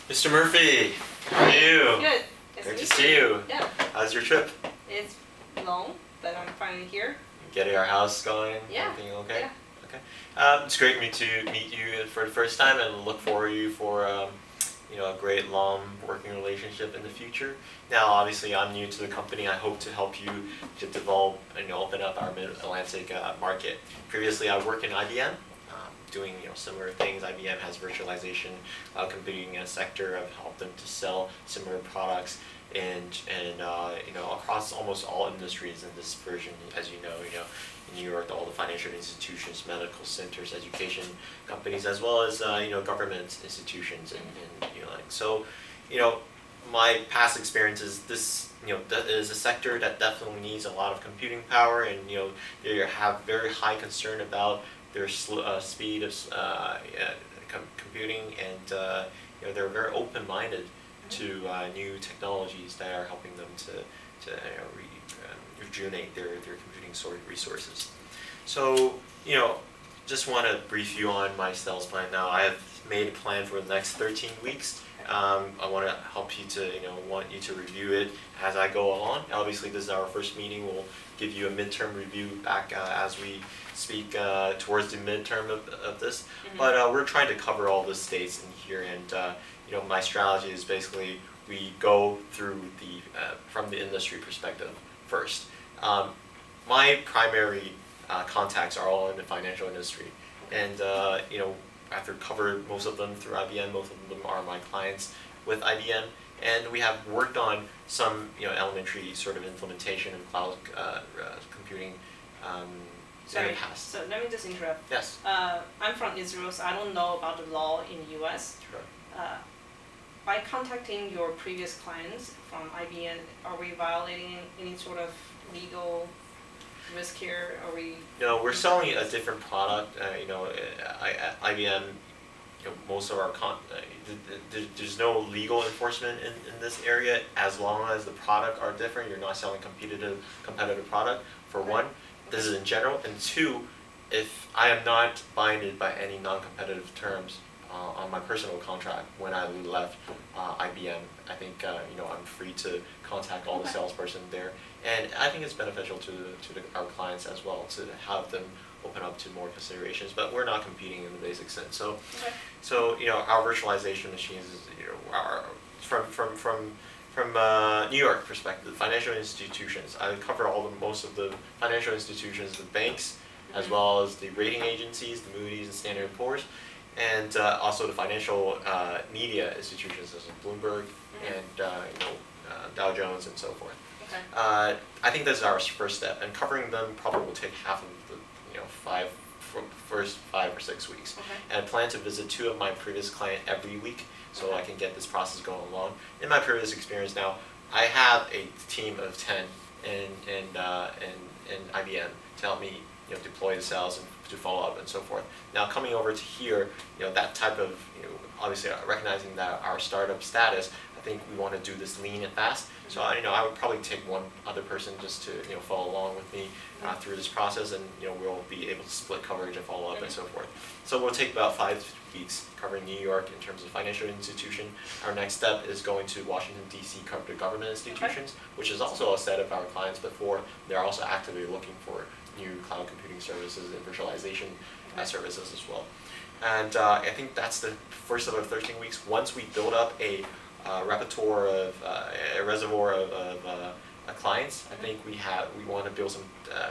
Mr. Murphy, how are you? Good. Great to see you. Yeah. How's your trip? It's long, but I'm finally here. Getting our house going? Yeah. Everything okay? Yeah. Okay. It's great to meet you for the first time and look forward to you for a great long working relationship in the future. Now, obviously, I'm new to the company. I hope to help you to develop and open up our Mid-Atlantic market. Previously, I worked in IBM. Doing similar things. IBM has virtualization, cloud computing sector. I've helped them to sell similar products and across almost all industries in this version. As you know, in New York, all the financial institutions, medical centers, education companies, as well as government institutions my past experiences. This that is a sector that definitely needs a lot of computing power, and they have very high concern about their speed of computing, and they're very open-minded to new technologies that are helping them to rejuvenate their computing resources. So just want to brief you on my sales plan now. I have made a plan for the next 13 weeks. I want to help you to, want you to review it as I go along. Obviously, this is our first meeting. We'll give you a midterm review back as we speak towards the midterm of this. Mm-hmm. But we're trying to cover all the states in here, and my strategy is basically we go through from the industry perspective first. My primary contacts are all in the financial industry, and after covered most of them through IBM, most of them are my clients with IBM, and we have worked on some elementary sort of implementation in cloud computing in the past. So let me just interrupt. Yes. I'm from Israel, so I don't know about the law in the U.S. Sure. By contacting your previous clients from IBM, are we violating any sort of legal risk here? Are we? No, we're selling a different product. IBM. Most of our there's no legal enforcement in this area as long as the product are different. You're not selling competitive product. For one, this is in general, and two, if I am not binded by any non-competitive terms on my personal contract when I left IBM, I think I'm free to contact all the salesperson there, and I think it's beneficial to our clients as well to have them open up to more considerations. But we're not competing in the basic sense. So, our virtualization machines are from New York perspective, financial institutions. I cover most of the financial institutions, the banks, as well as the rating agencies, the Moody's and Standard & Poor's, and also the financial media institutions such as Bloomberg and Dow Jones and so forth. Okay. I think this is our first step, and covering them probably will take half of the first 5 or 6 weeks. Okay. And I plan to visit 2 of my previous clients every week, so I can get this process going along. In my previous experience now, I have a team of 10 in IBM to help me deploy the sales and to follow up and so forth. Now coming over to here, that type of obviously recognizing that our startup status, I think we want to do this lean and fast. So I would probably take one other person just to follow along with me through this process, and we'll be able to split coverage and follow up and so forth. So we'll take about 5 weeks covering New York in terms of financial institution. Our next step is going to Washington D.C. cover the government institutions, which is also a set of our clients before. They're also actively looking for new cloud computing services and virtualization services as well. And I think that's the first of our 13 weeks. Once we build up a repertoire of a reservoir of clients, I think we want to build some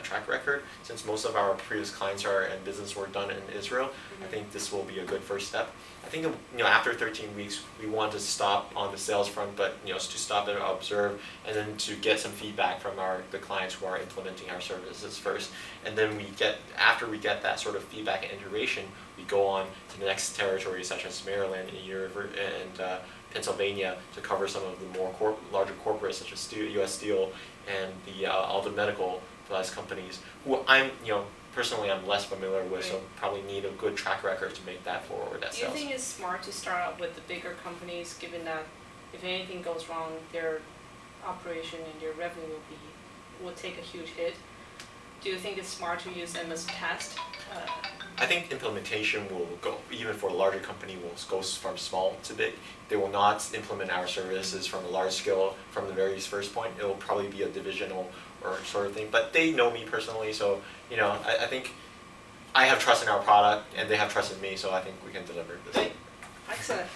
track record. Since most of our previous clients and business were done in Israel, I think this will be a good first step. I think after 13 weeks, we want to stop on the sales front, but to stop and observe, and then to get some feedback from the clients who are implementing our services first, and then after we get that sort of feedback and iteration, we go on to the next territory such as Maryland and Pennsylvania to cover some of the more larger corporates such as U.S. Steel and all the medical device companies who personally I'm less familiar with, so probably need a good track record to make that forward. Do you think it's smart to start out with the bigger companies, given that if anything goes wrong, their operation and their revenue will take a huge hit? Do you think it's smart to use them as a test? I think implementation will go, even for a larger company, will go from small to big. They will not implement our services from a large scale from the very first point. It will probably be a divisional or sort of thing. But they know me personally, so I think I have trust in our product, and they have trust in me, so I think we can deliver this. Excellent.